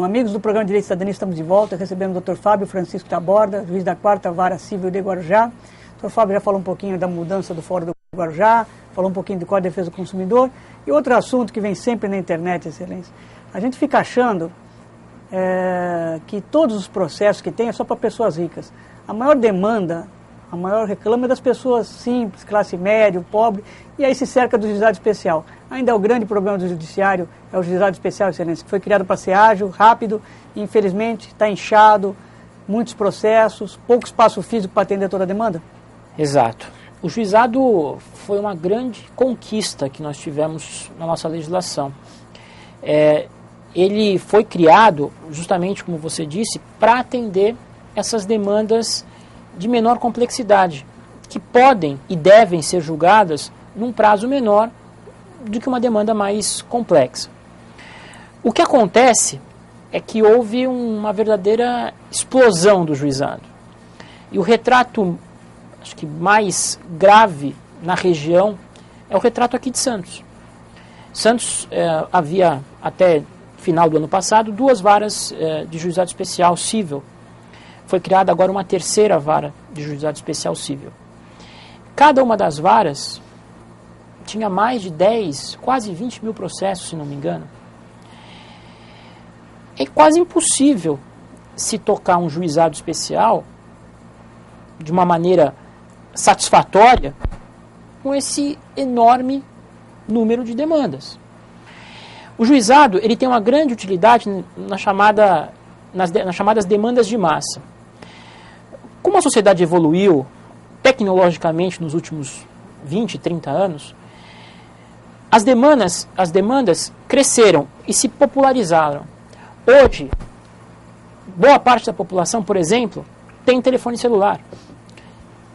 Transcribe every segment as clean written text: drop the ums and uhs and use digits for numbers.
Amigos do programa Direito e Cidadania, estamos de volta, recebendo o Dr. Fábio Francisco Taborda, juiz da 4ª Vara Civil de Guarujá. O Dr. Fábio já falou um pouquinho da mudança do Fórum do Guarujá, falou um pouquinho do Código de Defesa do Consumidor. E outro assunto que vem sempre na internet, Excelência, a gente fica achando que todos os processos que tem é só para pessoas ricas. A maior demanda, a maior reclama é das pessoas simples, classe média, pobre, e aí se cerca do juizado especial. Ainda é o grande problema do judiciário, é o juizado especial, Excelência, que foi criado para ser ágil, rápido, e infelizmente está inchado, muitos processos, pouco espaço físico para atender toda a demanda? Exato. O juizado foi uma grande conquista que nós tivemos na nossa legislação. Ele foi criado, justamente como você disse, para atender essas demandas de menor complexidade, que podem e devem ser julgadas num prazo menor do que uma demanda mais complexa. O que acontece é que houve uma verdadeira explosão do juizado. E o retrato, acho que mais grave na região, é o retrato aqui de Santos. Santos havia, até final do ano passado, 2 varas de juizado especial civil. Foi criada agora uma 3ª vara de juizado especial civil. Cada uma das varas tinha mais de 10, quase 20 mil processos, se não me engano. É quase impossível se tocar um juizado especial de uma maneira satisfatória com esse enorme número de demandas. O juizado ele tem uma grande utilidade nas chamadas demandas de massa. Como a sociedade evoluiu tecnologicamente nos últimos 20, 30 anos, as demandas cresceram e se popularizaram. Hoje, boa parte da população, por exemplo, tem telefone celular.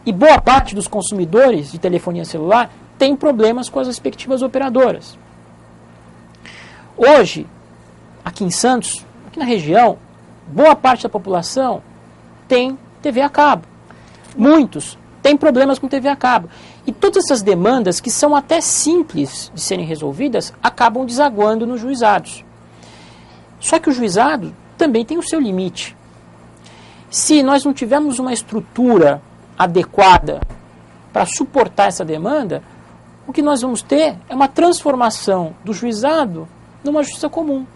E boa parte dos consumidores de telefonia celular tem problemas com as respectivas operadoras. Hoje, aqui em Santos, aqui na região, boa parte da população tem TV a cabo. Muitos têm problemas com TV a cabo. E todas essas demandas, que são até simples de serem resolvidas, acabam desaguando nos juizados. Só que o juizado também tem o seu limite. Se nós não tivermos uma estrutura adequada para suportar essa demanda, o que nós vamos ter é uma transformação do juizado numa justiça comum.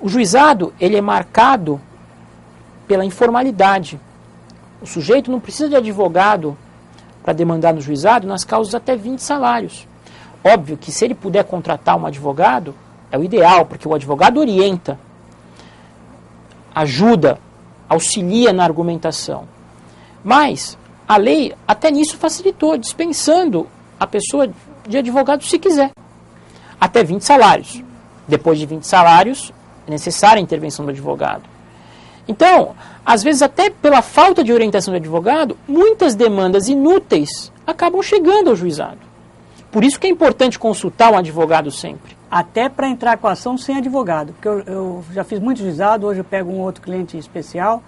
O juizado ele é marcado pela informalidade. O sujeito não precisa de advogado para demandar no juizado nas causas até 20 salários. Óbvio que se ele puder contratar um advogado, é o ideal, porque o advogado orienta, ajuda, auxilia na argumentação. Mas a lei até nisso facilitou, dispensando a pessoa de advogado se quiser. Até 20 salários. Depois de 20 salários, é necessária a intervenção do advogado. Então, às vezes até pela falta de orientação do advogado, muitas demandas inúteis acabam chegando ao juizado. Por isso que é importante consultar um advogado sempre. Até para entrar com a ação sem advogado, porque eu já fiz muito juizado, hoje eu pego um outro cliente especial,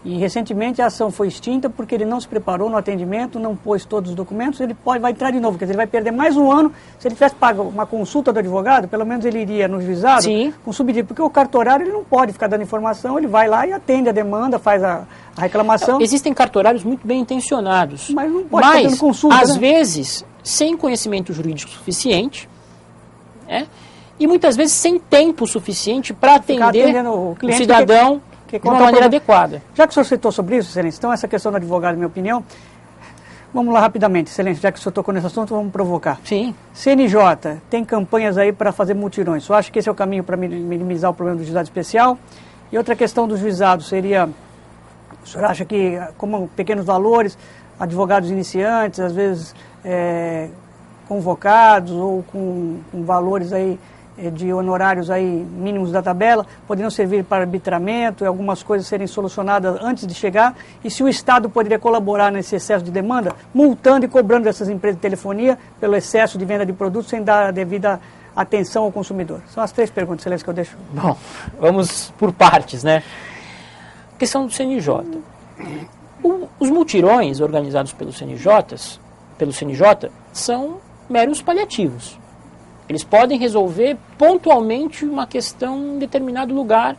e recentemente a ação foi extinta porque ele não se preparou no atendimento, não pôs todos os documentos, ele vai entrar de novo, quer dizer, ele vai perder mais um ano. Se ele tivesse pago uma consulta do advogado, pelo menos ele iria no juizado. Sim. Com subsídio, porque o cartorário ele não pode ficar dando informação, ele vai lá e atende a demanda, faz a reclamação. Existem cartorários muito bem intencionados, mas não pode ficar dando consulta, às vezes, sem conhecimento jurídico suficiente, e muitas vezes sem tempo suficiente para atender o cidadão de uma maneira adequada. Já que o senhor citou sobre isso, Excelência, então essa questão do advogado, na minha opinião, vamos lá rapidamente, Excelência, já que o senhor tocou nesse assunto, vamos provocar. Sim. CNJ tem campanhas aí para fazer mutirões. Eu acho que esse é o caminho para minimizar o problema do juizado especial. E outra questão do juizado seria, o senhor acha que, como pequenos valores, advogados iniciantes, às vezes convocados ou com valores aí de honorários aí mínimos da tabela, poderiam servir para arbitramento e algumas coisas serem solucionadas antes de chegar, e se o Estado poderia colaborar nesse excesso de demanda, multando e cobrando dessas empresas de telefonia pelo excesso de venda de produtos sem dar a devida atenção ao consumidor. São as 3 perguntas, Excelência, que eu deixo. Bom, vamos por partes, né? A questão do CNJ. Os mutirões organizados pelo CNJ são meros paliativos. Eles podem resolver pontualmente uma questão em determinado lugar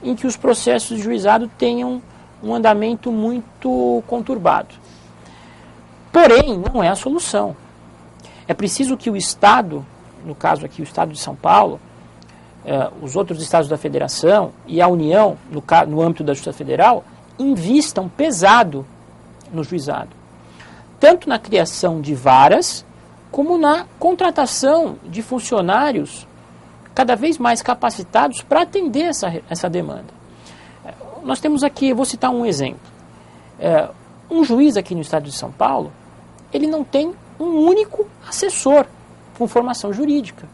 em que os processos de juizado tenham um andamento muito conturbado. Porém, não é a solução. É preciso que o Estado, no caso aqui o Estado de São Paulo, os outros estados da Federação e a União, no âmbito da Justiça Federal, invistam pesado no juizado. Tanto na criação de varas, como na contratação de funcionários cada vez mais capacitados para atender essa demanda. Nós temos aqui, eu vou citar um exemplo. Um juiz aqui no estado de São Paulo, ele não tem um único assessor com formação jurídica.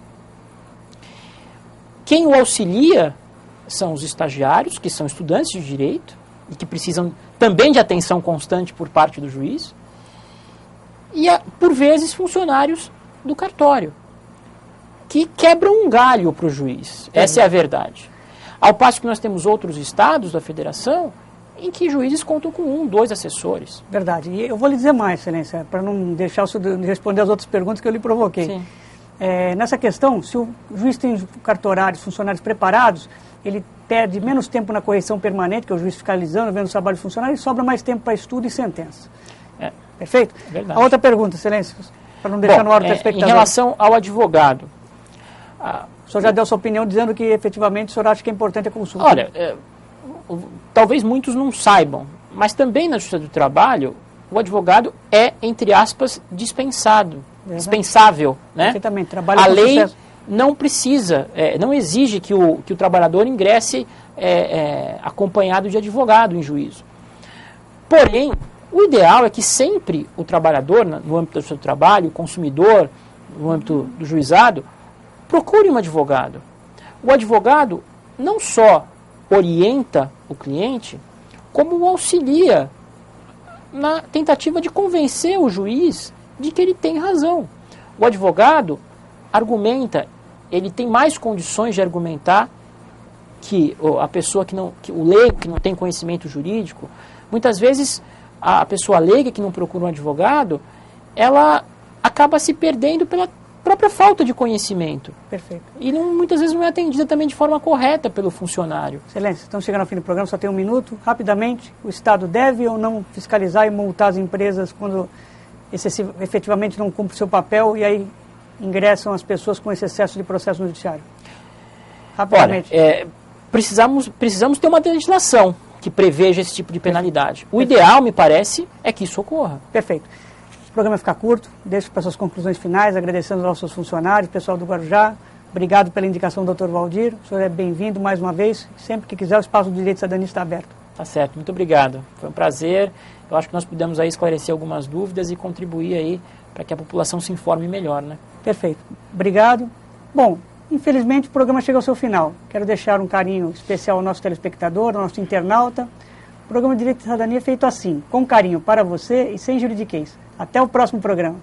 Quem o auxilia são os estagiários, que são estudantes de direito, e que precisam também de atenção constante por parte do juiz, e, por vezes, funcionários do cartório, que quebram um galho para o juiz. Essa é a verdade. Ao passo que nós temos outros estados da federação em que juízes contam com 1, 2 assessores. Verdade. E eu vou lhe dizer mais, Excelência, para não deixar o senhor de responder as outras perguntas que eu lhe provoquei. Sim. Nessa questão, se o juiz tem cartorários, funcionários preparados, ele perde menos tempo na correção permanente, que é o juiz fiscalizando, vendo o trabalho do funcionário, e sobra mais tempo para estudo e sentença. Perfeito? Verdade. A outra pergunta, Excelência, para não deixar no ar o telespectador. Em relação ao advogado. O senhor já deu sua opinião dizendo que efetivamente o senhor acha que é importante a consulta. Olha, talvez muitos não saibam, mas também na Justiça do Trabalho, o advogado é, entre aspas, dispensável. Né? Perfeitamente. Trabalha a com lei sucesso. não precisa, não exige que o trabalhador ingresse acompanhado de advogado em juízo. Porém, o ideal é que sempre o trabalhador, no âmbito da Justiça do Trabalho, o consumidor, no âmbito do juizado, procure um advogado. O advogado não só orienta o cliente, como o auxilia na tentativa de convencer o juiz de que ele tem razão. O advogado argumenta, ele tem mais condições de argumentar que a pessoa o leigo que não tem conhecimento jurídico. Muitas vezes a pessoa leiga que não procura um advogado, ela acaba se perdendo pela própria falta de conhecimento. Perfeito. E muitas vezes não é atendida também de forma correta pelo funcionário. Excelência, estamos chegando ao fim do programa, só tem 1 minuto. Rapidamente, o Estado deve ou não fiscalizar e multar as empresas quando efetivamente não cumpre o seu papel e aí ingressam as pessoas com esse excesso de processo no judiciário? Rapidamente. Olha, precisamos ter uma legislação que preveja esse tipo de penalidade. O ideal, me parece, é que isso ocorra. Perfeito. O programa vai ficar curto, deixo para suas conclusões finais, agradecendo aos seus funcionários, pessoal do Guarujá. Obrigado pela indicação do Dr. Valdir. O senhor é bem-vindo mais uma vez. Sempre que quiser, o espaço do Direito de Cidadania está aberto. Tá certo, muito obrigado. Foi um prazer. Eu acho que nós pudemos aí esclarecer algumas dúvidas e contribuir aí para que a população se informe melhor, né? Perfeito. Obrigado. Bom, infelizmente o programa chega ao seu final. Quero deixar um carinho especial ao nosso telespectador, ao nosso internauta. O programa Direito de Cidadania é feito assim, com carinho para você e sem juridiquês. Até o próximo programa.